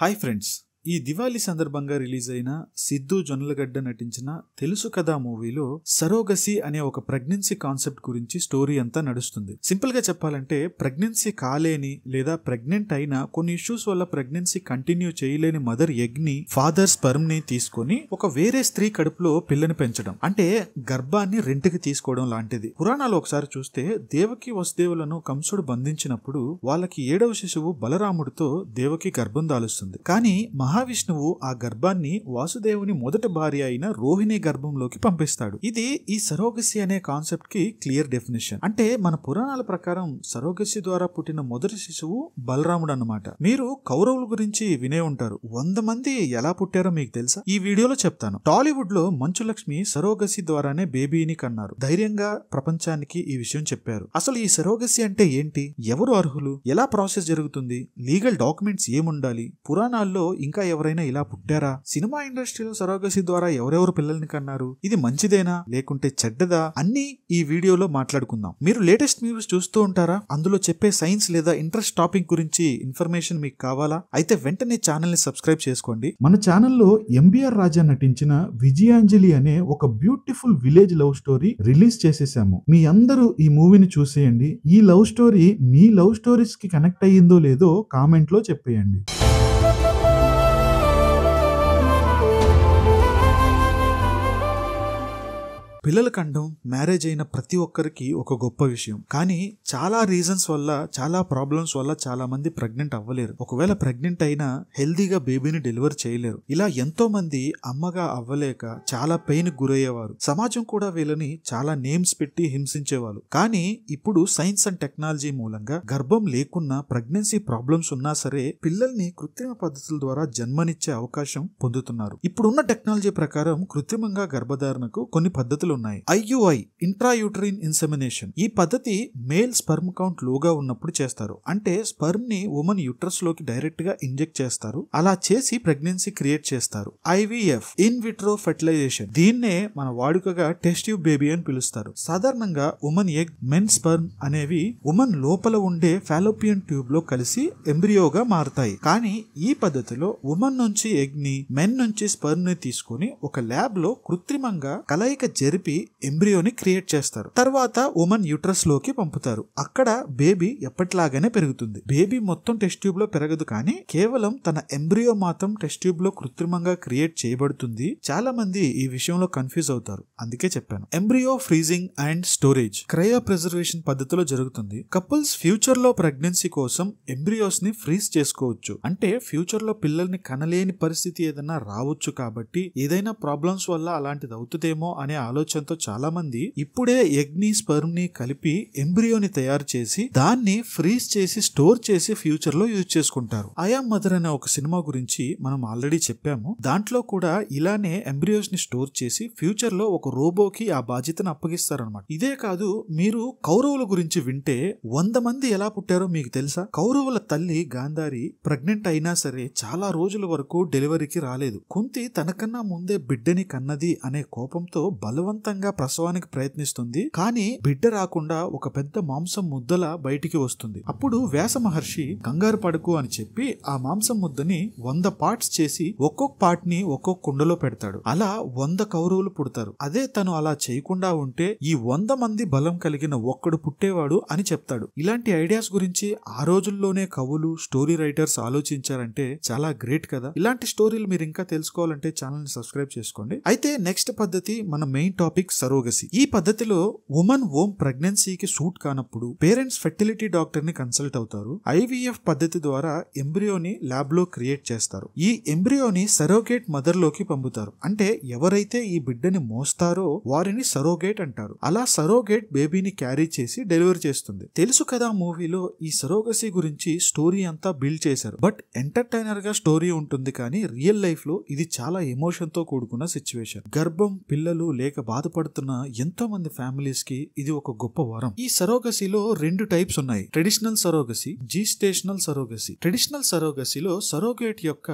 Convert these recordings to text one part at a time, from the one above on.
Hi friends, ఈ దివాళీ సందర్భంగా release అయిన సిద్ధు జొన్నలగడ్డ నటించిన తెలుసు కదా మూవీలో సరోగసి అనే ఒక ప్రెగ్నెన్సీ కాన్సెప్ట్ గురించి స్టోరీ అంతా నడుస్తుంది. సింపుల్ గా చెప్పాలంటే ప్రెగ్నెన్సీ కాలేని లేదా ప్రెగ్నెంట్ అయిన కొన్ని ఇష్యూస్ వల్ల ప్రెగ్నెన్సీ కంటిన్యూ చేయలేని మదర్ ఎగ్ ని ఫాదర్ స్పర్మ్ ని తీసుకొని ఒక వేరే స్త్రీ కడుపులో పిల్లని పెంచడం, అంటే గర్భాన్ని రెంట్కి తీసుకోవడం లాంటిది. పురాణాలు ఒకసారి చూస్తే దేవకి వసుదేవులను కంసుడు బంధించినప్పుడు వాళ్ళకి 7వ శిశువు బలరాముడితో దేవకి గర్భం దాలుస్తుంది. కానీ మహావిష్ణువు ఆ గర్భాన్ని వాసుదేవుని మొదటి భార్య అయిన రోహిణి గర్భంలోకి పంపిస్తాడు. ఇది ఈ సరోగసి అనే కాన్సెప్ట్ కి క్లియర్ డెఫినేషన్. అంటే మన పురాణాల ప్రకారం సరోగసి ద్వారా పుట్టిన మొదటి శిశువు బలరాముడు అన్నమాట. మీరు కౌరవుల గురించి వినే ఉంటారు. 100 మంది ఎలా పుట్టారో మీకు తెలుసా? ఈ వీడియోలో చెప్తాను. టాలీవుడ్ లో మంచు లక్ష్మి సరోగసి ద్వారానే బేబీని కన్నారు. ధైర్యంగా ప్రపంచానికి ఈ విషయం చెప్పారు. అసలు ఈ సరోగసి అంటే ఏంటి, ఎవరు అర్హులు, ఎలా ప్రాసెస్ జరుగుతుంది, లీగల్ డాక్యుమెంట్స్ ఏముండాలి, పురాణాల్లో ఇంకా ఎవరైనా ఇలా పుట్టారా, సినిమా ఇండస్ట్రీలో సరోగసి ద్వారా ఎవరెవరు పిల్లల్ని కన్నారు, ఇది మంచిదేనా లేకుంటే చెడ్డదా, అన్ని ఈ వీడియోలో మాట్లాడుకుందాం. మీరు లేటెస్ట్ మూవీస్ చూస్తూ ఉంటారా? అందులో చెప్పే సైన్స్ లేదా ఇంట్రెస్ట్ టాపిక్ గురించి ఇన్ఫర్మేషన్ మీకు కావాలా? అయితే వెంటనే ఛానల్ ని సబ్స్క్రైబ్ చేసుకోండి. మన ఛానల్లో ఎంబీఆర్ రాజా నటించిన విజయాంజలి అనే ఒక beautiful village love story release చేసేసాము. మీ అందరూ ఈ మూవీని చూసేయండి. ఈ లవ్ స్టోరీ మీ లవ్ స్టోరీస్ కి కనెక్ట్ అయ్యిందో లేదో కామెంట్ లో చెప్పేయండి. పిల్లల కండం మ్యారేజ్ అయిన ప్రతి ఒక్కరికి ఒక గొప్ప విషయం. కానీ చాలా రీజన్స్ వల్ల, చాలా ప్రాబ్లమ్స్ వల్ల చాలా మంది ప్రెగ్నెంట్ అవ్వలేరు. ఒకవేళ ప్రెగ్నెంట్ అయినా హెల్దీగా బేబీని డెలివర్ చేయలేరు. ఇలా ఎంతో మంది అమ్మగా అవ్వలేక చాలా పెయిన్ గురయ్యేవారు. సమాజం కూడా వీళ్ళని చాలా నేమ్స్ పెట్టి హింసించేవాళ్ళు. కానీ ఇప్పుడు సైన్స్ అండ్ టెక్నాలజీ మూలంగా గర్భం లేకున్నా, ప్రెగ్నెన్సీ ప్రాబ్లమ్స్ ఉన్నా సరే పిల్లల్ని కృత్రిమ పద్ధతుల ద్వారా జన్మనిచ్చే అవకాశం పొందుతున్నారు. ఇప్పుడున్న టెక్నాలజీ ప్రకారం కృత్రిమంగా గర్భధారణకు కొన్ని పద్ధతులు ఉన్నాయి. IUI, intrauterine insemination. ఈ పద్ధతి మేల్ స్పర్మ్ కౌంట్ లోగా ఉన్నప్పుడు చేస్తారు. అంటే స్పర్మ్ ని ఉమెన్ యూట్రస్ లోకి డైరెక్ట్ గా ఇంజెక్ట్ చేస్తారు. అలా చేసి ప్రెగ్నెన్సీ క్రియేట్ చేస్తారు. IVF, in vitro fertilisation. దీన్నే మన వాడుకగా టెస్ట్ ట్యూబ్ బేబీ అని పిలుస్తారు. సాధారణంగా ఉమెన్ ఎగ్, మెన్ స్పర్మ్ అనేవి ఉమెన్ లోపల ఉండే ఫాలోపియన్ ట్యూబ్ లో కలిసి ఎంబ్రియోగా మారుతాయి. కానీ ఈ పద్ధతిలో ఉమెన్ నుంచి ఎగ్ ని, మెన్ నుంచి స్పర్మ్ ని తీసుకుని ఒక ల్యాబ్ లో కృత్రిమంగా కలయిక జరిపి ఎంబ్రియోని క్రియేట్ చేస్తారు. తర్వాత ఉమెన్ యూట్రస్ లోకి పంపుతారు. అక్కడ బేబీ ఎప్పటిలాగానే పెరుగుతుంది. బేబీ మొత్తం టెస్ట్ ట్యూబ్ లో పెరగదు, కానీ కేవలం తన ఎంబ్రియో మాత్రం టెస్ట్ ట్యూబ్ లో కృత్రిమంగా క్రియేట్ చేయబడుతుంది. చాలా మంది ఈ విషయంలో కన్ఫ్యూజ్ అవుతారు, అందుకే చెప్పాను. Embryo freezing and storage cryo preservation పద్ధతిలో జరుగుతుంది. కపుల్స్ ఫ్యూచర్ లో ప్రెగ్నెన్సీ కోసం ఎంబ్రియోస్ ని ఫ్రీజ్ చేసుకోవచ్చు. అంటే ఫ్యూచర్ లో పిల్లల్ని కనలేని పరిస్థితి ఏదైనా రావచ్చు, కాబట్టి ఏదైనా ప్రాబ్లమ్స్ వల్ల అలాంటిది అవుతుందేమో అనే ఆలోచనతో చాలా మంది ఇప్పుడే ఎగ్ ని, స్పర్మ్ ని కలిపి ఎంబ్రియోని తయారు చేసి దాన్ని ఫ్రీజ్ చేసి స్టోర్ చేసి ఫ్యూచర్ లో యూజ్ చేసుకుంటారు. ఐయామ్ మదర్ అనే ఒక సినిమా గురించి మనం ఆల్రెడీ చెప్పాము. దాంట్లో కూడా ఇలానే ఎంబ్రియోస్ ని స్టోర్ చేసి ఫ్యూచర్ లో ఒక రోబోకి ఆ బాధ్యతను అప్పగిస్తారనమాట. ఇదే కాదు, మీరు కౌరవుల గురించి వింటే 100 మంది ఎలా పుట్టారో మీకు తెలుసా? కౌరవుల తల్లి గాంధారి ప్రెగ్నెంట్ అయినా సరే చాలా రోజుల వరకు డెలివరీకి రాలేదు. కుంతి తనకన్నా ముందే బిడ్డని కన్నది అనే కోపంతో బలవంతంగా ప్రసవానికి ప్రయత్నిస్తుంది. కానీ బిడ్డ రాకుండా ఒక పెద్ద మాంసం ముద్దలా బయటికి వస్తుంది. అప్పుడు వ్యాస మహర్షి కంగారు పడకు అని చెప్పి ఆ మాంసం ముద్దని 100 పార్ట్స్ చేసి ఒక్కొక్క పార్ట్ ని ఒక్కొక్క కుండలో పెడతాడు. అలా 100 కౌరవులు పుడతారు. అదే తను అలా చేయకుండా ఉంటే ఈ 100 మంది బలం కలిగిన ఒక్కడు పుట్టేవాడు అని చెప్తాడు. ఇలాంటి ఐడియాస్ గురించి ఆ రోజుల్లోనే కవులు, స్టోరీ రైటర్స్ ఆలోచించారంటే చాలా గ్రేట్ కదా. ఇలాంటి స్టోరీలు మీరు ఇంకా తెలుసుకోవాలంటే ఛానల్ ని సబ్స్క్రైబ్ చేసుకోండి. అయితే నెక్స్ట్ పద్ధతి మన మెయిన్ టాపిక్ సరోగసి. ఈ పద్ధతిలో ఉమెన్ ఓమ్ ప్రెగ్నెన్సీకి సూట్ కానప్పుడు పేరెంట్స్ ఫెర్టిలిటీ డాక్టర్ ని కన్సల్ట్ అవుతారు. IVF పద్ధతి ద్వారా ఎంబ్రియోని ల్యాబ్ లో క్రియేట్ చేస్తారు. ఈ ఎంబ్రియోని సరోగేట్ మదర్ లోకి పంపుతారు. అంటే ఎవరైతే ఈ బిడ్డని మోస్తారో వారిని సరోగేట్ అంటారు. అలా సరోగేట్ బేబీని క్యారీ చేసి డెలివరీ చేస్తుంది. తెలుసు కదా మూవీలో ఈ సరోగసి గురించి స్టోరీ అంతా బిల్డ్ చేశారు. బట్ ఎంటర్టైనర్ గా స్టోరీ ఉంటుంది, కానీ రియల్ లైఫ్ లో ఇది చాలా ఎమోషన్ తో కూడుకున్న సిచ్యువేషన్. గర్భం, పిల్లలు లేక బాధ బాధపడుతున్న ఎంతో మంది ఫ్యామిలీస్ కి ఇది ఒక గొప్ప వరం. ఈ సరోగసీలో 2 టైప్స్ ఉన్నాయి. Traditional surrogacy, gestational surrogacy. Traditional సరోగసీలో సరోగేట్ యొక్క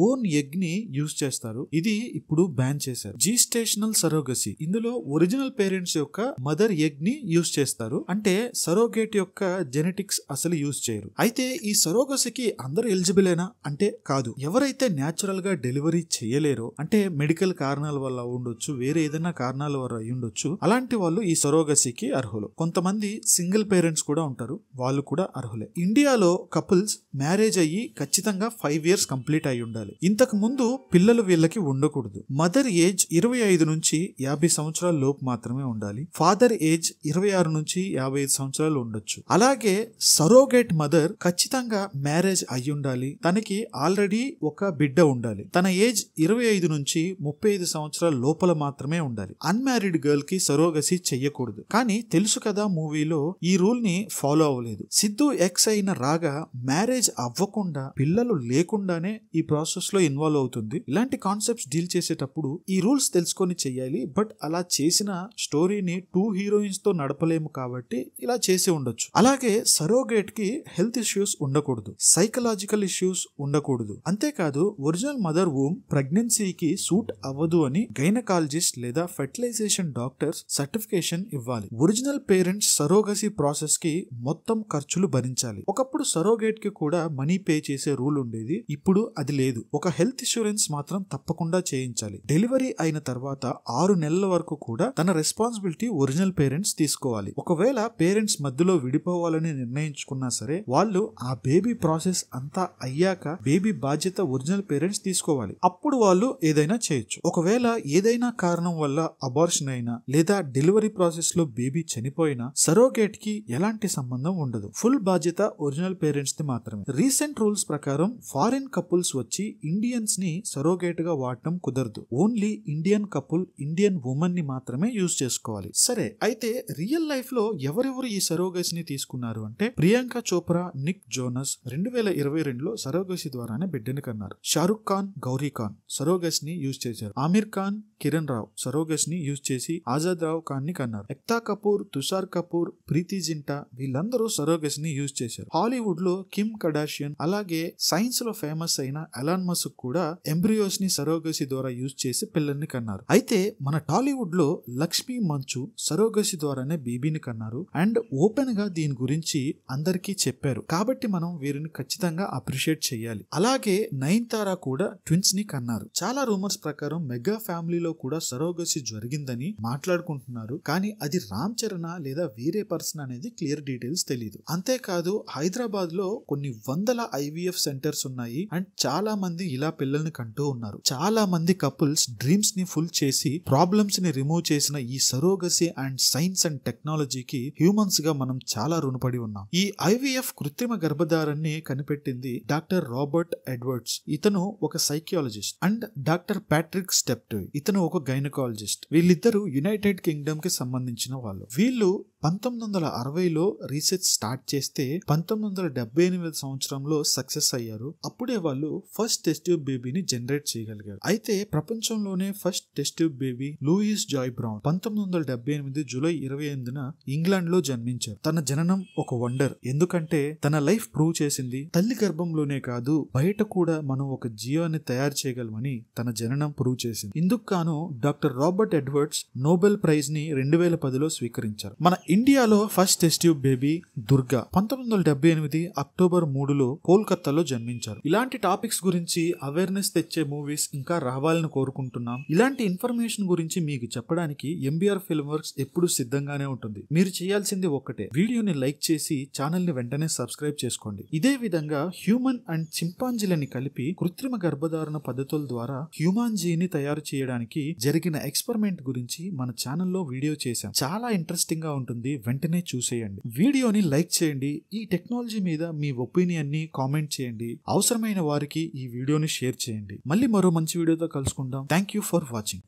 ఓన్ ఎగ్ ని యూజ్ చేస్తారు. ఇది ఇప్పుడు బ్యాన్ చేశారు. జీస్టేషనల్ సరోగసీ ఇందులో ఒరిజినల్ పేరెంట్స్ యొక్క మదర్ ఎగ్ ని యూజ్ చేస్తారు. అంటే సరోగేట్ యొక్క జెనెటిక్స్ అసలు యూజ్ చేయరు. అయితే ఈ సరోగసీకి అందరూ ఎలిజిబులేనా అంటే కాదు. ఎవరైతే న్యాచురల్ గా డెలివరీ చేయలేరో, అంటే మెడికల్ కారణాల వల్ల ఉండొచ్చు, వేరే ఏదైనా కారణాల వల్ల ఉండొచ్చు, అలాంటి వాళ్ళు ఈ సరోగసీకి అర్హులు. కొంతమంది సింగిల్ పేరెంట్స్ కూడా ఉంటారు, వాళ్ళు కూడా అర్హులే. ఇండియాలో కపుల్స్ మ్యారేజ్ అయ్యి ఖచ్చితంగా 5 years కంప్లీట్ అయి ఉండాలి. ఇంతకు ముందు పిల్లలు వీళ్ళకి ఉండకూడదు. మదర్ ఏజ్ 25 నుంచి 50 సంవత్సరాల లోపు మాత్రమే ఉండాలి. ఫాదర్ ఏజ్ 26 నుంచి 55 సంవత్సరాలు ఉండొచ్చు. అలాగే సరోగేట్ మదర్ ఖచ్చితంగా మ్యారేజ్ అయి ఉండాలి. తనకి ఆల్రెడీ ఒక బిడ్డ ఉండాలి. తన ఏజ్ 25 నుంచి 35 సంవత్సరాల లోపల మాత్రమే ఉండాలి. అన్మ్యారీడ్ గర్ల్ కి సరోగసీ చెయ్యకూడదు. కానీ తెలుసు కదా మూవీలో ఈ రూల్ ని ఫాలో అవ్వలేదు. సిద్ధు ఎక్స్ అయిన రాగా మ్యారేజ్ అవ్వకుండా పిల్లలు లేకుండానే ఈ ప్రాసెస్ లో ఇన్వాల్వ్ అవుతుంది. ఇలాంటి కాన్సెప్ట్స్ డీల్ చేసేటప్పుడు ఈ రూల్స్ తెలుసుకొని చెయ్యాలి. బట్ అలా చేసిన స్టోరీని 2 హీరోయిన్స్ తో నడపలేము కాబట్టి ఇలా చేసి ఉండొచ్చు. అలాగే సరోగేట్ కి హెల్త్ ఇష్యూస్ ఉండకూడదు, సైకలాజికల్ ఇష్యూస్ ఉండకూడదు. అంతేకాదు ఒరిజినల్ మదర్ వూమ్ ప్రెగ్నెన్సీకి సూట్ అవ్వదు అని గైనకాలజిస్ట్ లేదా ఫెర్టిలైజేషన్ డాక్టర్స్ సర్టిఫికేషన్ ఇవ్వాలి. ఒరిజినల్ పేరెంట్స్ సరోగసీ ప్రాసెస్ కి మొత్తం ఖర్చులు భరించాలి. ఒకప్పుడు సరోగేట్ కి కూడా మనీ పే చేసే రూల్ ఉండేది, ఇప్పుడు అది లేదు. ఒక హెల్త్ ఇన్సూరెన్స్ మాత్రం తప్పకుండా చేయించాలి. డెలివరీ అయిన తర్వాత 6 నెలల వరకు కూడా తన రెస్పాన్సిబిలిటీ ఒరిజినల్ పేరెంట్స్ తీసుకోవాలి. ఒకవేళ పేరెంట్స్ మధ్యలో విడిపోవాలని నిర్ణయించుకున్నా సరే వాళ్ళు ఆ బేబీ ప్రాసెస్ అంతా అయ్యాక బేబీ బాధ్యత ఒరిజినల్ పేరెంట్స్ తీసుకోవాలి. అప్పుడు వాళ్ళు ఏదైనా చేయొచ్చు. ఒకవేళ ఏదైనా కారణం వల్ల అబార్షన్ అయినా లేదా డెలివరీ ప్రాసెస్ లో బేబీ చనిపోయినా సరోగేట్ కి ఎలాంటి సంబంధం ఉండదు. ఫుల్ బాధ్యత ఒరిజినల్ పేరెంట్స్ ది మాత్రమే. రీసెంట్ రూల్స్ ప్రకారం ఫారిన్ కపుల్స్ వచ్చి ఇండియన్స్ ని సరోగేట్ గా వాడటం కుదరదు. Only Indian couple Indian women ని మాత్రమే యూజ్ చేసుకోవాలి. సరే, అయితే రియల్ లైఫ్ లో ఎవరెవరు ఈ సరోగసీని తీసుకున్నారు అంటే ప్రియాంక చోప్రా, నిక్ జోనస్ 2022లో సరోగసీ ద్వారానే బిడ్డని కన్నారు. షారుఖ్ ఖాన్, గౌరీ ఖాన్ సరోగసీని యూజ్ చేశారు. ఆమిర్ ఖాన్, కిరణ్ రావు సరోగసీని యూజ్ చేసి ఆజాద్ రావు ఖాన్ ని కన్నారు. ఎక్తా కపూర్, తుషార్ కపూర్, ప్రీతి జింటా వీళ్ళందరూ సరోగసీని యూజ్ చేశారు. హాలీవుడ్ లో కిమ్ కర్దాషియన్, అలాగే సైన్స్ లో ఫేమస్ అయిన ఎలాన్ మస్క్ కూడా ఎంబ్రియోస్ ని సరోగసీ ద్వారా యూజ్ చేసి పిల్లల్ని కన్నారు. అయితే మన టాలీవుడ్ లో లక్ష్మీ మంచు సరోగసీ ద్వారానే బేబీని కన్నారు అండ్ ఓపెన్ గా దీని గురించి అందరికీ చెప్పారు. కాబట్టి మనం వీరిని ఖచ్చితంగా అప్రిషియేట్ చేయాలి. అలాగే నయనతార కూడా ట్విన్స్ ని కన్నారు. చాలా రూమర్స్ ప్రకారం మెగా ఫ్యామిలీలో కూడా సరోగసీ జరిగిందని మాట్లాడుకుంటున్నారు. కానీ అది రామ్ చరణ్ లేదా వేరే పర్సన్ అనేది క్లియర్ డీటెయిల్స్ తెలియదు. అంతేకాదు హైదరాబాద్ లో కొన్ని వందల IVF సెంటర్స్ ఉన్నాయి అండ్ చాలా మంది ఇలా పిల్లల్ని కంటూ ఉన్నారు. చాలా మంది కపుల్స్ డ్రీమ్స్ ని ఫుల్ చేసి ప్రాబ్లమ్స్ ని రిమూవ్ చేసిన ఈ సరోగసీ అండ్ సైన్స్ అండ్ టెక్నాలజీకి హ్యూమన్స్ గా మనం చాలా రుణపడి ఉన్నాం. ఈ IVF కృత్రిమ గర్భధారాన్ని కనిపెట్టింది డాక్టర్ రాబర్ట్ ఎడ్వర్డ్స్. ఇతను ఒక సైకియాలజిస్ట్ అండ్ డాక్టర్ ప్యాట్రిక్ స్టెప్టోయ్ ఇతను ఒక గైనకాలజిస్ట్. వీళ్ళిద్దరూ యునైటెడ్ కింగ్డమ్ కి సంబంధించిన వాళ్ళు. వీళ్ళు 1960లో రీసెర్చ్ స్టార్ట్ చేస్తే 1978 సంవత్సరంలో సక్సెస్ అయ్యారు. అప్పుడే వాళ్ళు ఫస్ట్ టెస్ట్ ట్యూబ్ బేబీని జనరేట్ చేయగలిగారు. అయితే ప్రపంచంలోనే first test tube baby Louise Joy Brown 1978 July 28న ఇంగ్లాండ్ లో జన్మించారు. తన జననం ఒక వండర్. ఎందుకంటే తన లైఫ్ ప్రూవ్ చేసింది తల్లి గర్భంలోనే కాదు బయట కూడా మనం ఒక జీవాన్ని తయారు చేయగలమని తన జననం ప్రూవ్ చేసింది. ఇందుకు గాను doctor Robert Edwards Nobel prize ని 2010లో స్వీకరించారు. మన ఇండియాలో first test tube baby Durga 1978 October 3లో కోల్కతాలో జన్మించారు. ఇలాంటి టాపిక్స్ గురించి అవేర్నెస్ తెచ్చే మూవీస్ ఇంకా రావాలని కోరుకుంటున్నాం. ఇలాంటి ఇన్ఫర్మేషన్ గురించి మీకు చెప్పడానికి MBR ఫిల్మ్ వర్క్స్ ఎప్పుడు సిద్ధంగానే ఉంటుంది. మీరు చేయాల్సింది ఒక్కటే, వీడియోని లైక్ చేసి ఛానల్ ని వెంటనే సబ్స్క్రైబ్ చేసుకోండి. ఇదే విధంగా హ్యూమన్ అండ్ చింపాంజీలని కలిపి కృత్రిమ గర్భధారణ పద్ధతుల ద్వారా హ్యూమాంజీని తయారు చేయడానికి జరిగిన ఎక్స్పెరిమెంట్ గురించి మన ఛానల్లో వీడియో చేశాం. చాలా ఇంట్రెస్టింగ్ గా ఉంటుంది, వెంటనే చూసేయండి. వీడియోని లైక్ చేయండి. ఈ టెక్నాలజీ మీద మీ ఒపీనియన్ ని కామెంట్ చేయండి. అవసరమైన వారికి ఈ వీడియోని షేర్ చేయండి. మళ్ళీ మరో మంచి వీడియోతో కలుసుకుందాం. Thank you for watching.